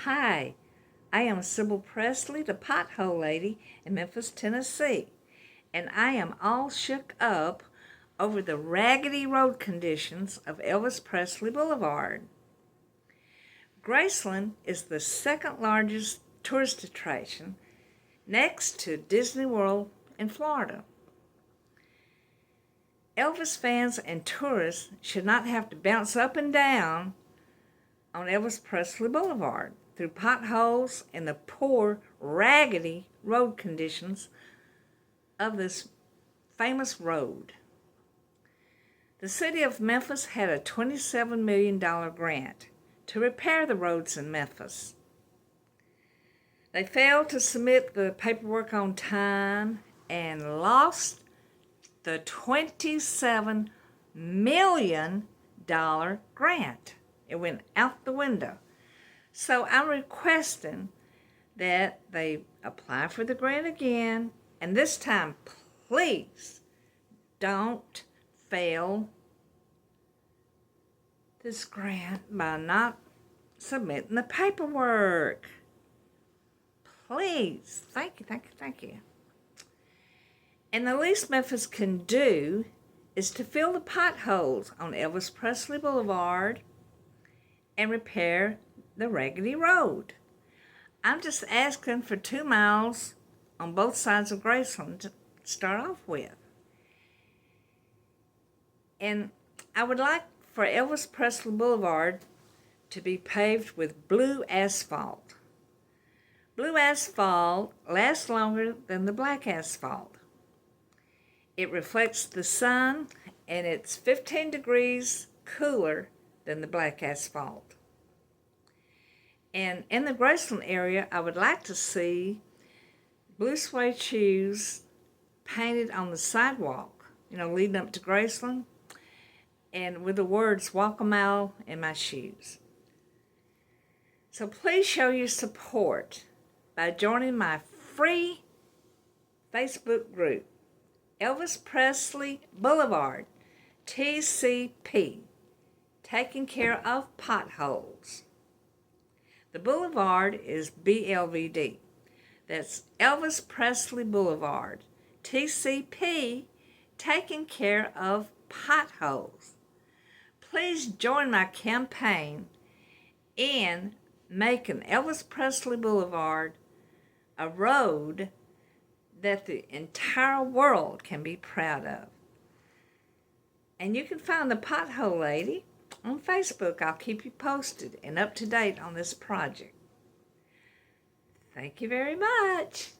Hi, I am Sybil Presley, the Pothole lady in Memphis, Tennessee, and I am all shook up over the raggedy road conditions of Elvis Presley Boulevard. Graceland is the second largest tourist attraction next to Disney World in Florida. Elvis fans and tourists should not have to bounce up and down on Elvis Presley Boulevard through potholes and the poor, raggedy road conditions of this famous road. The city of Memphis had a $27 million grant to repair the roads in Memphis. They failed to submit the paperwork on time and lost the $27 million grant. It went out the window. So I'm requesting that they apply for the grant again, and this time, please don't fail this grant by not submitting the paperwork. Please. Thank you. And the least Memphis can do is to fill the potholes on Elvis Presley Boulevard and repair the raggedy road. I'm just asking for 2 miles on both sides of Graceland to start off with. And I would like for Elvis Presley Boulevard to be paved with blue asphalt. Blue asphalt lasts longer than the black asphalt. It reflects the sun, and it's 15 degrees cooler than the black asphalt. And in the Graceland area, I would like to see blue suede shoes painted on the sidewalk, leading up to Graceland, and with the words, "Walk a mile in my shoes." So please show your support by joining my free Facebook group, Elvis Presley Blvd, TCP, taking care of potholes. The boulevard is BLVD. That's Elvis Presley Boulevard, TCP, taking care of potholes. Please join my campaign in making Elvis Presley Boulevard a road that the entire world can be proud of. And you can find the Pothole Lady on Facebook. I'll keep you posted and up to date on this project. Thank you very much.